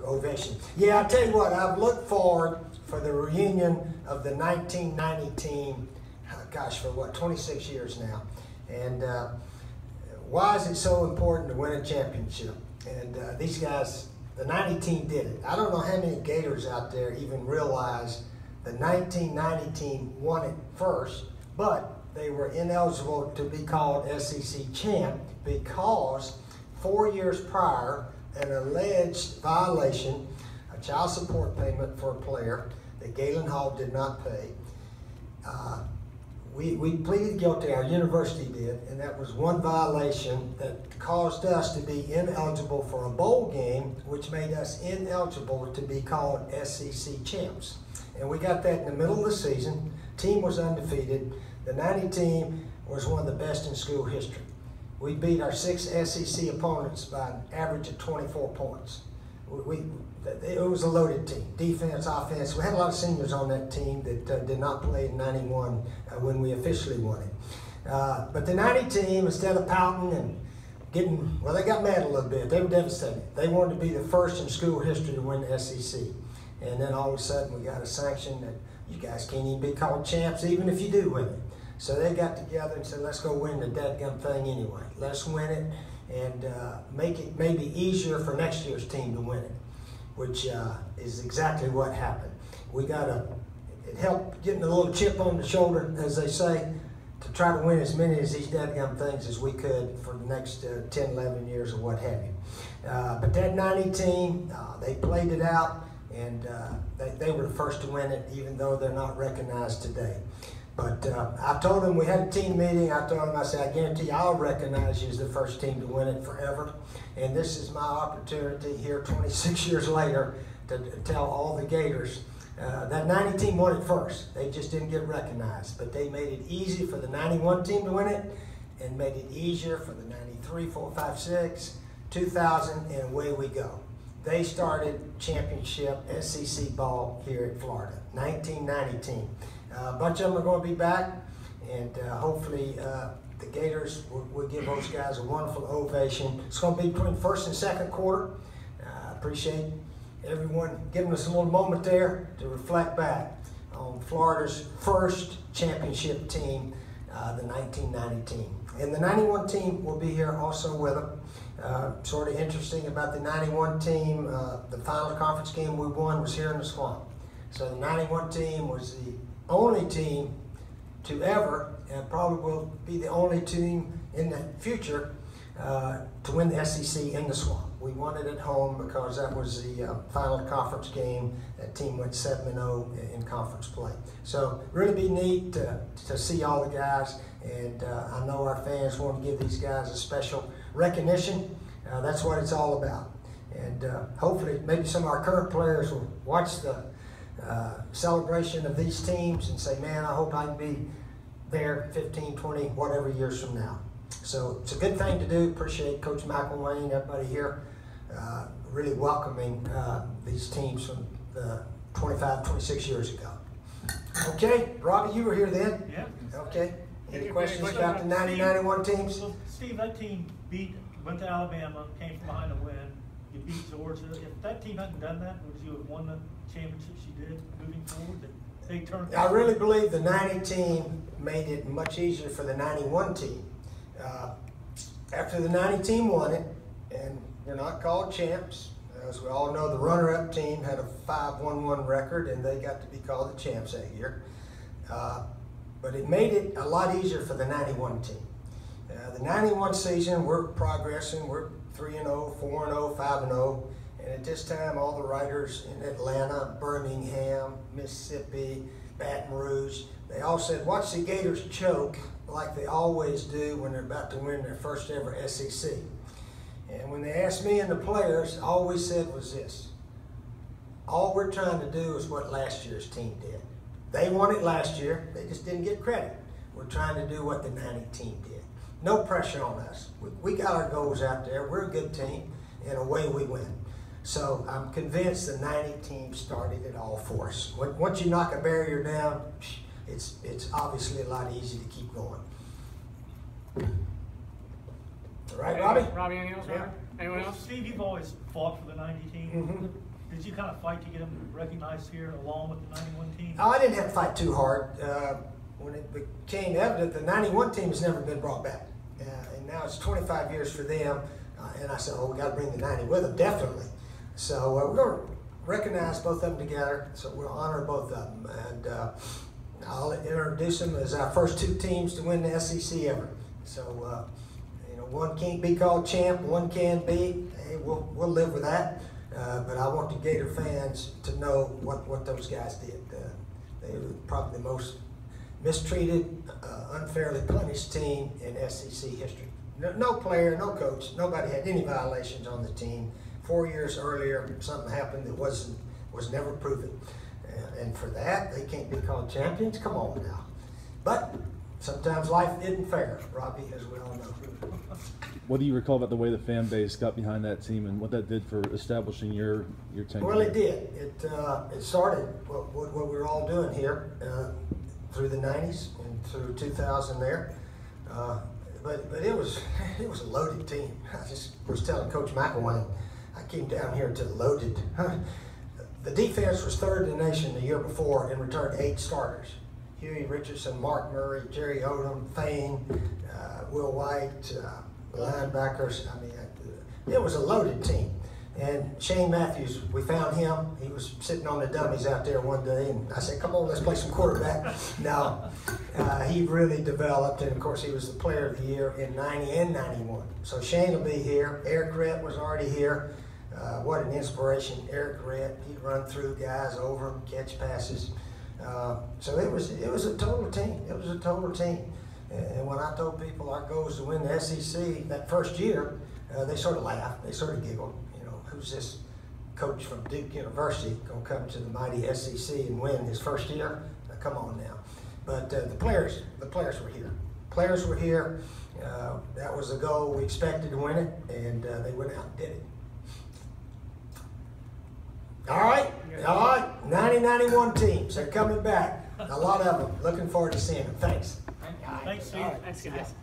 ovation. Yeah, I tell you what, I've looked forward for the reunion of the 1990 team, gosh, for what, 26 years now. And why is it so important to win a championship? And these guys, the 90 team did it. I don't know how many Gators out there even realize the 1990 team won it first, but they were ineligible to be called SEC champ because 4 years prior, an alleged violation, a child support payment for a player that Galen Hall did not pay. We pleaded guilty, our university did, and that was one violation that caused us to be ineligible for a bowl game, which made us ineligible to be called SEC champs. And we got that in the middle of the season. Team was undefeated. The 90 team was one of the best in school history. We beat our 6 SEC opponents by an average of 24 points. It was a loaded team, defense, offense. We had a lot of seniors on that team that did not play in 91 when we officially won it. But the 90 team, instead of pouting and getting, well, they got mad a little bit. They were devastated. They wanted to be the first in school history to win the SEC. And then all of a sudden we got a sanction that you guys can't even be called champs even if you do win it. So they got together and said, let's go win the dadgum thing anyway. Let's win it and make it maybe easier for next year's team to win it, which is exactly what happened. It helped getting a little chip on the shoulder, as they say, to try to win as many of these dadgum things as we could for the next 10, 11 years or what have you. But that 90 team, they played it out, and they were the first to win it, even though they're not recognized today. But I told them, we had a team meeting, I told them, I said, I guarantee you I'll recognize you as the first team to win it forever. And this is my opportunity here 26 years later to tell all the Gators, that 90 team won it first. They just didn't get recognized. But they made it easy for the 91 team to win it and made it easier for the 93, 4, 5, 6, 2000, and away we go. They started championship SEC ball here at Florida, 1990 team. A bunch of them are going to be back, and hopefully the Gators will give those guys a wonderful ovation. It's going to be between first and second quarter. I appreciate everyone giving us a little moment there to reflect back on Florida's first championship team, the 1990 team. And the 91 team will be here also with them. Sort of interesting about the 91 team, the final conference game we won was here in the Swamp. So the 91 team was the only team to ever, and probably will be the only team in the future, to win the SEC in the Swamp. We won it at home because that was the final conference game. That team went 7-0 in conference play. So really be neat to see all the guys, and I know our fans want to give these guys a special recognition. That's what it's all about. And hopefully maybe some of our current players will watch the celebration of these teams and say, man, I hope I can be there 15, 20, whatever years from now. So it's a good thing to do. Appreciate Coach McElwain, everybody here, really welcoming these teams from 25, 26 years ago. Okay, Robbie, you were here then? Yeah. Okay. Any questions about the 90-91 teams? Well, Steve, that team went to Alabama, came from behind to win. You beat Georgia. If that team hadn't done that, would you have won the championships you did moving forward? They turned. I really believe the 90 team made it much easier for the 91 team. After the 90 team won it, and we're not called champs, as we all know, the runner-up team had a 5-1-1 record, and they got to be called the champs that year. But it made it a lot easier for the 91 team. The 91 season, we're progressing. We're 3-0, 4-0, 5-0, and at this time, all the writers in Atlanta, Birmingham, Mississippi, Baton Rouge, they all said, watch the Gators choke like they always do when they're about to win their first ever SEC. And when they asked me and the players, all we said was this: all we're trying to do is what last year's team did. They won it last year, they just didn't get credit. We're trying to do what the 90 team did. No pressure on us. We got our goals out there. We're a good team, and away we win. So I'm convinced the 90 team started it all for us. Once you knock a barrier down, it's obviously a lot easier to keep going. All right, Robbie? Robbie, anything else? Yeah. Anyone else? Steve, you've always fought for the 90 team. Mm-hmm. Did you kind of fight to get them recognized here along with the 91 team? Oh, I didn't have to fight too hard. When it became evident, the 91 team has never been brought back. And now it's 25 years for them. And I said, oh, we got to bring the 90 with them, definitely. So we're going to recognize both of them together. So we'll honor both of them. And I'll introduce them as our first two teams to win the SEC ever. So, you know, one can't be called champ, one can be. Hey, we'll live with that. But I want the Gator fans to know what those guys did. They were probably the most mistreated, unfairly punished team in SEC history. No player, no coach, nobody had any violations on the team. 4 years earlier, something happened that was never proven. And for that, they can't be called champions? Come on now. But sometimes life isn't fair, Robbie, as we all know. What do you recall about the way the fan base got behind that team and what that did for establishing your tenure? Well, it did. It started what we were all doing here through the 90s and through 2000 there. But it was a loaded team. I just was telling Coach McElwain, I came down here to loaded. The defense was third in the nation the year before and returned 8 starters. Huey Richardson, Mark Murray, Jerry Odom, Fain, Will White, linebackers. I mean, it was a loaded team. And Shane Matthews, we found him. He was sitting on the dummies out there one day, and I said, come on, let's play some quarterback. No, he really developed, and of course he was the player of the year in 90 and 91. So Shane will be here. Eric Rhett was already here. What an inspiration, Eric Rhett. He'd run through guys over them, catch passes. So it was a total team. It was a total team. And when I told people our goal was to win the SEC that first year, they sort of laughed. They sort of giggled. You know, who's this coach from Duke University going to come to the mighty SEC and win his first year? Come on now. But the players were here. Players were here. That was the goal. We expected to win it, and they went out and did it. All right. 90-91 teams. They're coming back. A lot of them. Looking forward to seeing them. Thanks. Thanks, Steve. Thanks, guys.